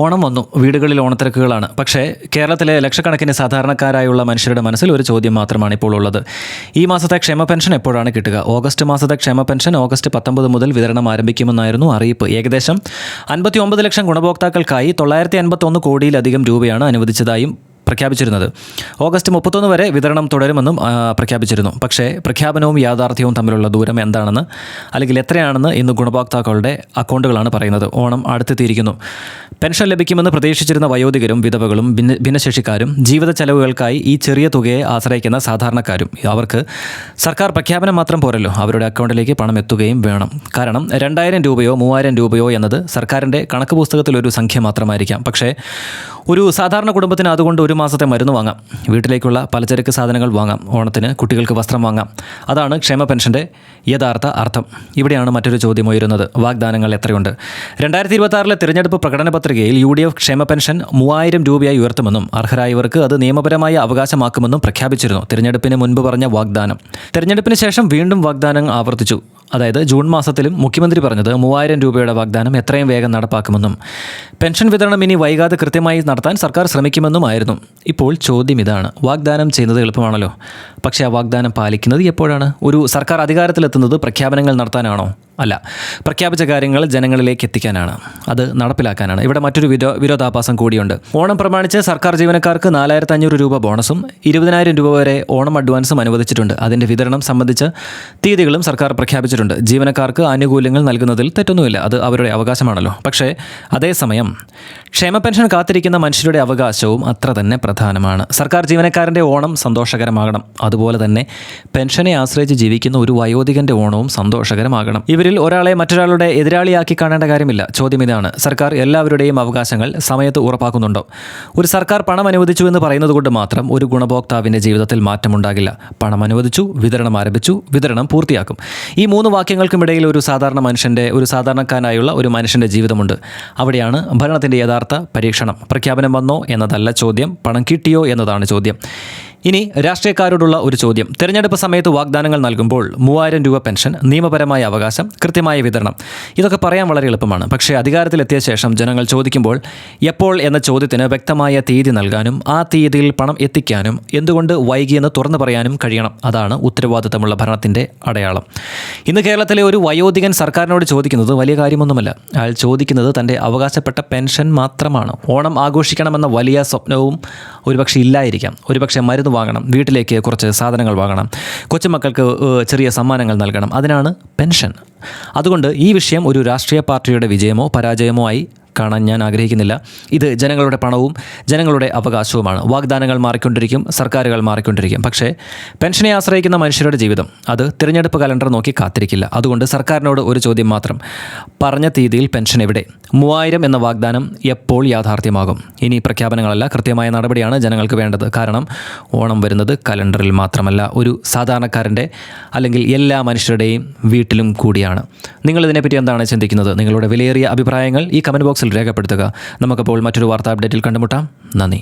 ഓണം വന്നു, വീടുകളിൽ ഓണത്തിരക്കുകളാണ്. പക്ഷേ കേരളത്തിലെ ലക്ഷക്കണക്കിന് സാധാരണക്കാരായുള്ള മനുഷ്യരുടെ മനസ്സിൽ ഒരു ചോദ്യം മാത്രമാണ് ഇപ്പോൾ ഉള്ളത്. ഈ മാസത്തെ ക്ഷേമ പെൻഷൻ എപ്പോഴാണ് കിട്ടുക? ഓഗസ്റ്റ് മാസത്തെ ക്ഷേമ പെൻഷൻ ഓഗസ്റ്റ് 19 മുതൽ വിതരണം ആരംഭിക്കുമെന്നായിരുന്നു അറിയിപ്പ്. ഏകദേശം 59 ലക്ഷം ഗുണഭോക്താക്കൾക്കായി 951 കോടിയിലധികം രൂപയാണ് അനുവദിച്ചതായും പ്രഖ്യാപിച്ചിരുന്നത്. ഓഗസ്റ്റ് 31 വരെ വിതരണം തുടരുമെന്നും പ്രഖ്യാപിച്ചിരുന്നു. പക്ഷേ പ്രഖ്യാപനവും യാഥാർത്ഥ്യവും തമ്മിലുള്ള ദൂരം എന്താണെന്ന്, അല്ലെങ്കിൽ എത്രയാണെന്ന് ഇന്ന് ഗുണഭോക്താക്കളുടെ അക്കൗണ്ടുകളാണ് പറയുന്നത്. ഓണം അടുത്തെത്തിയിരിക്കുന്നു. പെൻഷൻ ലഭിക്കുമെന്ന് പ്രതീക്ഷിച്ചിരുന്ന വയോധികരും വിധവകളും ഭിന്നശേഷിക്കാരും ജീവിത ചെലവുകൾക്കായി ഈ ചെറിയ തുകയെ ആശ്രയിക്കുന്ന സാധാരണക്കാരും അവർക്ക് സർക്കാർ പ്രഖ്യാപനം മാത്രം പോരല്ലോ, അവരുടെ അക്കൗണ്ടിലേക്ക് പണം എത്തുകയും വേണം. കാരണം 2000 രൂപയോ 3000 രൂപയോ എന്നത് സർക്കാരിൻ്റെ കണക്ക് പുസ്തകത്തിലൊരു സംഖ്യ മാത്രമായിരിക്കാം. പക്ഷേ ഒരു സാധാരണ കുടുംബത്തിന് അതുകൊണ്ട് ഒരു മാസത്തെ മരുന്ന് വാങ്ങാം, വീട്ടിലേക്കുള്ള പലചരക്ക് സാധനങ്ങൾ വാങ്ങാം, ഓണത്തിന് കുട്ടികൾക്ക് വസ്ത്രം വാങ്ങാം. അതാണ് ക്ഷേമ പെൻഷൻ്റെ യഥാർത്ഥ അർത്ഥം. ഇവിടെയാണ് മറ്റൊരു ചോദ്യം ഉയരുന്നത്: വാഗ്ദാനങ്ങൾ എത്രയുണ്ട്? 2026 തിരഞ്ഞെടുപ്പ് പ്രകടന പത്രികയിൽ UDF ക്ഷേമ പെൻഷൻ 3000 രൂപയായി ഉയർത്തുമെന്നും അർഹരായവർക്ക് അത് നിയമപരമായ അവകാശമാക്കുമെന്നും പ്രഖ്യാപിച്ചിരുന്നു. തിരഞ്ഞെടുപ്പിന് മുൻപ് പറഞ്ഞ വാഗ്ദാനം തിരഞ്ഞെടുപ്പിന് ശേഷം വീണ്ടും വാഗ്ദാനം ആവർത്തിച്ചു. അതായത് ജൂൺ മാസത്തിലും മുഖ്യമന്ത്രി പറഞ്ഞത് 3000 രൂപയുടെ വാഗ്ദാനം എത്രയും വേഗം നടപ്പാക്കുമെന്നും പെൻഷൻ വിതരണം ഇനി വൈകാതെ കൃത്യമായി നടത്താൻ സർക്കാർ ശ്രമിക്കുമെന്നുമായിരുന്നു. ഇപ്പോൾ ചോദ്യം ഇതാണ്: വാഗ്ദാനം ചെയ്യുന്നത് എളുപ്പമാണല്ലോ, പക്ഷേ ആ വാഗ്ദാനം പാലിക്കുന്നത് എപ്പോഴാണ്? ഒരു സർക്കാർ അധികാരത്തിലെത്തുന്നത് പ്രഖ്യാപനങ്ങൾ നടത്താനാണോ? അല്ല, പ്രഖ്യാപിച്ച കാര്യങ്ങൾ ജനങ്ങളിലേക്ക് എത്തിക്കാനാണ്, അത് നടപ്പിലാക്കാനാണ്. ഇവിടെ മറ്റൊരു വിരോധാഭാസം കൂടിയുണ്ട്. ഓണം പ്രമാണിച്ച് സർക്കാർ ജീവനക്കാർക്ക് 4500 രൂപ ബോണസും 20000 രൂപ വരെ ഓണം അഡ്വാൻസും അനുവദിച്ചിട്ടുണ്ട്. അതിൻ്റെ വിതരണം സംബന്ധിച്ച് തീയതികളും സർക്കാർ പ്രഖ്യാപിച്ചിട്ടുണ്ട്. ജീവനക്കാർക്ക് ആനുകൂല്യങ്ങൾ നൽകുന്നതിൽ തെറ്റൊന്നുമില്ല, അത് അവരുടെ അവകാശമാണല്ലോ. പക്ഷേ അതേസമയം ക്ഷേമ പെൻഷൻ കാത്തിരിക്കുന്ന മനുഷ്യരുടെ അവകാശവും അത്ര തന്നെ പ്രധാനമാണ്. സർക്കാർ ജീവനക്കാരൻ്റെ ഓണം സന്തോഷകരമാകണം. അതുപോലെ തന്നെ പെൻഷനെ ആശ്രയിച്ച് ജീവിക്കുന്ന ഒരു വയോധികൻ്റെ ഓണവും സന്തോഷകരമാകണം. ഇവരിൽ ഒരാളെ മറ്റൊരാളുടെ എതിരാളിയാക്കി കാണേണ്ട കാര്യമില്ല. ചോദ്യം ഇതാണ്: സർക്കാർ എല്ലാവരുടെയും അവകാശങ്ങൾ സമയത്ത് ഉറപ്പാക്കുന്നുണ്ടോ? ഒരു സർക്കാർ പണം അനുവദിച്ചു എന്ന് പറയുന്നത് കൊണ്ട് മാത്രം ഒരു ഗുണഭോക്താവിൻ്റെ ജീവിതത്തിൽ മാറ്റമുണ്ടാകില്ല. പണം അനുവദിച്ചു, വിതരണം ആരംഭിച്ചു, വിതരണം പൂർത്തിയാക്കും. ഈ 3 വാക്യങ്ങൾക്കുമിടയിൽ ഒരു സാധാരണക്കാരനായുള്ള ഒരു മനുഷ്യൻ്റെ ജീവിതമുണ്ട്. അവിടെയാണ് ഭരണത്തിൻ്റെ യഥാർത്ഥ പരീക്ഷണം. പ്രഖ്യാപനം വന്നോ എന്നതല്ല ചോദ്യം, പണം കിട്ടിയോ എന്നതാണ് ചോദ്യം. ഇനി രാഷ്ട്രീയക്കാരോടുള്ള ഒരു ചോദ്യം: തെരഞ്ഞെടുപ്പ് സമയത്ത് വാഗ്ദാനങ്ങൾ നൽകുമ്പോൾ 3000 രൂപ പെൻഷൻ, നിയമപരമായ അവകാശം, കൃത്യമായ വിതരണം, ഇതൊക്കെ പറയാൻ വളരെ എളുപ്പമാണ്. പക്ഷേ അധികാരത്തിലെത്തിയ ശേഷം ജനങ്ങൾ ചോദിക്കുമ്പോൾ എപ്പോൾ എന്ന ചോദ്യത്തിന് വ്യക്തമായ തീയതി നൽകാനും ആ തീയതിയിൽ പണം എത്തിക്കാനും എന്തുകൊണ്ട് വൈകിയെന്ന് തുറന്നു പറയാനും കഴിയണം. അതാണ് ഉത്തരവാദിത്തമുള്ള ഭരണത്തിൻ്റെ അടയാളം. ഇന്ന് കേരളത്തിലെ ഒരു വയോധികൻ സർക്കാരിനോട് ചോദിക്കുന്നത് വലിയ കാര്യമൊന്നുമല്ല. അയാൾ ചോദിക്കുന്നത് തൻ്റെ അവകാശപ്പെട്ട പെൻഷൻ മാത്രമാണ്. ഓണം ആഘോഷിക്കണമെന്ന വലിയ സ്വപ്നവും ഒരുപക്ഷെ ഇല്ലായിരിക്കാം. ഒരുപക്ഷെ മരുന്ന് വാങ്ങണം, വീട്ടിലേക്ക് കുറച്ച് സാധനങ്ങൾ വാങ്ങണം, കൊച്ചുമക്കൾക്ക് ചെറിയ സമ്മാനങ്ങൾ നൽകണം, അതിനാണ് പെൻഷൻ. അതുകൊണ്ട് ഈ വിഷയം ഒരു രാഷ്ട്രീയ പാർട്ടിയുടെ വിജയമോ പരാജയമോ ആയി കാണാൻ ഞാൻ ആഗ്രഹിക്കുന്നില്ല. ഇത് ജനങ്ങളുടെ പണവും ജനങ്ങളുടെ അവകാശവുമാണ്. വാഗ്ദാനങ്ങൾ മാറിക്കൊണ്ടിരിക്കും, സർക്കാരുകൾ മാറിക്കൊണ്ടിരിക്കും. പക്ഷേ പെൻഷനെ ആശ്രയിക്കുന്ന മനുഷ്യരുടെ ജീവിതം അത് തിരഞ്ഞെടുപ്പ് കലണ്ടർ നോക്കി കാത്തിരിക്കില്ല. അതുകൊണ്ട് സർക്കാരിനോട് ഒരു ചോദ്യം മാത്രം: പറഞ്ഞ തീയതിയിൽ പെൻഷൻ എവിടെ? 3000 എന്ന വാഗ്ദാനം എപ്പോൾ യാഥാർത്ഥ്യമാകും? ഇനി പ്രഖ്യാപനങ്ങളല്ല, കൃത്യമായ നടപടിയാണ് ജനങ്ങൾക്ക് വേണ്ടത്. കാരണം ഓണം വരുന്നത് കലണ്ടറിൽ മാത്രമല്ല, ഒരു സാധാരണക്കാരൻ്റെ അല്ലെങ്കിൽ എല്ലാ മനുഷ്യരുടെയും വീട്ടിലും കൂടിയാണ്. നിങ്ങളിതിനെപ്പറ്റി എന്താണ് ചിന്തിക്കുന്നത്? നിങ്ങളുടെ വിലയേറിയ അഭിപ്രായങ്ങൾ ഈ കമൻറ്റ് ബോക്സിൽ രേഖപ്പെടുത്തുക. നമുക്കപ്പോൾ മറ്റൊരു വാർത്താ അപ്ഡേറ്റിൽ കണ്ടുമുട്ടാം. നന്ദി.